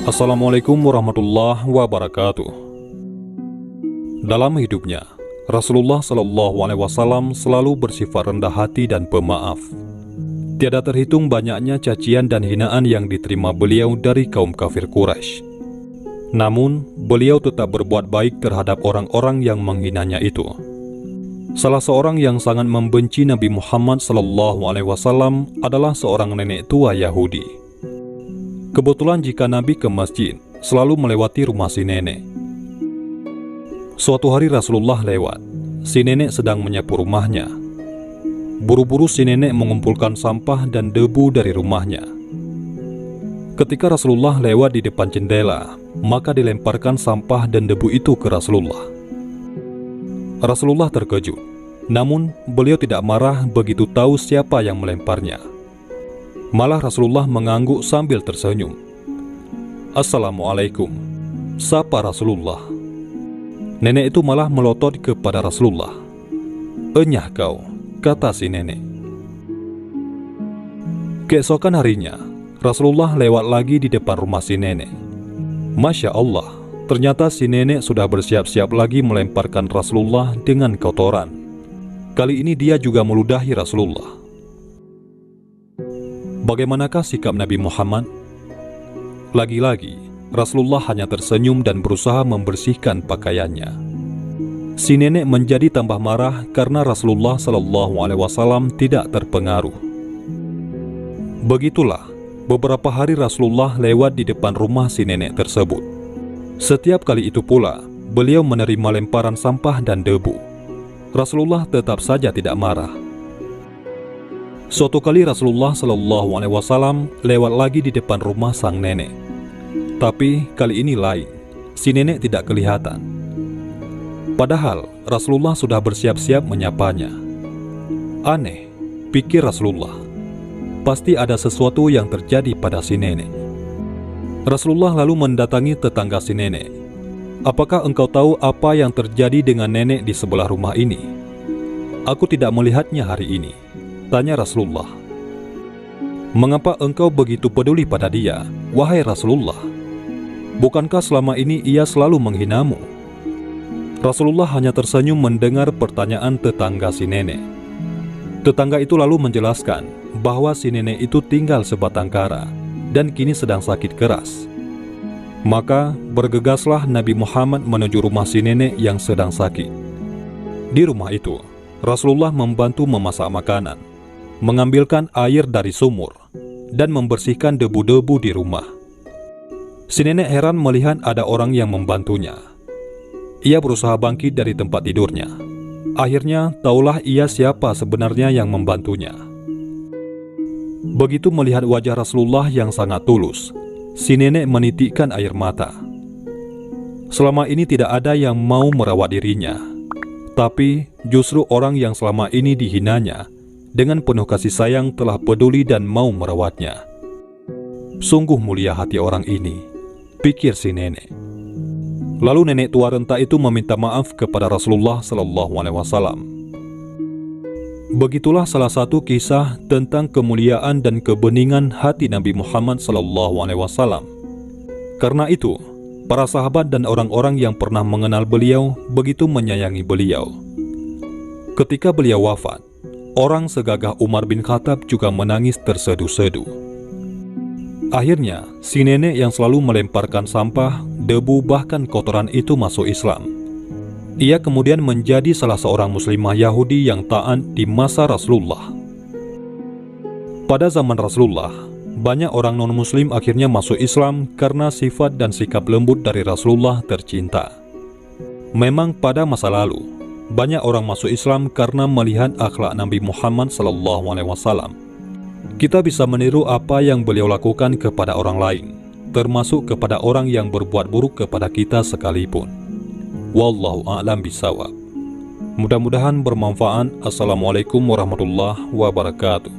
Assalamualaikum warahmatullahi wabarakatuh. Dalam hidupnya, Rasulullah SAW selalu bersifat rendah hati dan pemaaf. Tiada terhitung banyaknya cacian dan hinaan yang diterima beliau dari kaum kafir Quraisy. Namun, beliau tetap berbuat baik terhadap orang-orang yang menghinanya itu. Salah seorang yang sangat membenci Nabi Muhammad SAW adalah seorang nenek tua Yahudi. Kebetulan jika Nabi ke masjid, selalu melewati rumah si nenek. Suatu hari Rasulullah lewat, si nenek sedang menyapu rumahnya. Buru-buru si nenek mengumpulkan sampah dan debu dari rumahnya. Ketika Rasulullah lewat di depan jendela, maka dilemparkan sampah dan debu itu ke Rasulullah. Rasulullah terkejut, namun beliau tidak marah begitu tahu siapa yang melemparnya. Malah Rasulullah mengangguk sambil tersenyum. "Assalamualaikum," sapa Rasulullah. Nenek itu malah melotot kepada Rasulullah. "Enyah kau," kata si nenek. Keesokan harinya, Rasulullah lewat lagi di depan rumah si nenek. Masya Allah, ternyata si nenek sudah bersiap-siap lagi melemparkan Rasulullah dengan kotoran. Kali ini dia juga meludahi Rasulullah. Bagaimanakah sikap Nabi Muhammad? Lagi-lagi, Rasulullah hanya tersenyum dan berusaha membersihkan pakaiannya. Si nenek menjadi tambah marah karena Rasulullah SAW tidak terpengaruh. Begitulah, beberapa hari Rasulullah lewat di depan rumah si nenek tersebut. Setiap kali itu pula, beliau menerima lemparan sampah dan debu. Rasulullah tetap saja tidak marah. Suatu kali Rasulullah SAW lewat lagi di depan rumah sang nenek. Tapi kali ini lain, si nenek tidak kelihatan. Padahal Rasulullah sudah bersiap-siap menyapanya. Aneh, pikir Rasulullah. Pasti ada sesuatu yang terjadi pada si nenek. Rasulullah lalu mendatangi tetangga si nenek. "Apakah engkau tahu apa yang terjadi dengan nenek di sebelah rumah ini? Aku tidak melihatnya hari ini," tanya Rasulullah. "Mengapa engkau begitu peduli pada dia, wahai Rasulullah? Bukankah selama ini ia selalu menghinamu?" Rasulullah hanya tersenyum mendengar pertanyaan tetangga si nenek. Tetangga itu lalu menjelaskan bahwa si nenek itu tinggal sebatang kara dan kini sedang sakit keras. Maka bergegaslah Nabi Muhammad menuju rumah si nenek yang sedang sakit. Di rumah itu, Rasulullah membantu memasak makanan, mengambilkan air dari sumur, dan membersihkan debu-debu di rumah. Si nenek heran melihat ada orang yang membantunya. Ia berusaha bangkit dari tempat tidurnya. Akhirnya taulah ia siapa sebenarnya yang membantunya. Begitu melihat wajah Rasulullah yang sangat tulus, si nenek menitikkan air mata. Selama ini tidak ada yang mau merawat dirinya, tapi justru orang yang selama ini dihinanya dengan penuh kasih sayang telah peduli dan mau merawatnya. Sungguh mulia hati orang ini, pikir si nenek. Lalu nenek tua renta itu meminta maaf kepada Rasulullah SAW. Begitulah salah satu kisah tentang kemuliaan dan kebeningan hati Nabi Muhammad SAW. Karena itu, para sahabat dan orang-orang yang pernah mengenal beliau begitu menyayangi beliau. Ketika beliau wafat, orang segagah Umar bin Khattab juga menangis tersedu-sedu. Akhirnya, si nenek yang selalu melemparkan sampah, debu bahkan kotoran itu masuk Islam. Ia kemudian menjadi salah seorang muslimah Yahudi yang taat di masa Rasulullah. Pada zaman Rasulullah, banyak orang non-muslim akhirnya masuk Islam karena sifat dan sikap lembut dari Rasulullah tercinta. Memang pada masa lalu, banyak orang masuk Islam karena melihat akhlak Nabi Muhammad SAW. Kita bisa meniru apa yang beliau lakukan kepada orang lain, termasuk kepada orang yang berbuat buruk kepada kita sekalipun. Wallahu a'lam bishawab. Mudah-mudahan bermanfaat. Assalamualaikum warahmatullahi wabarakatuh.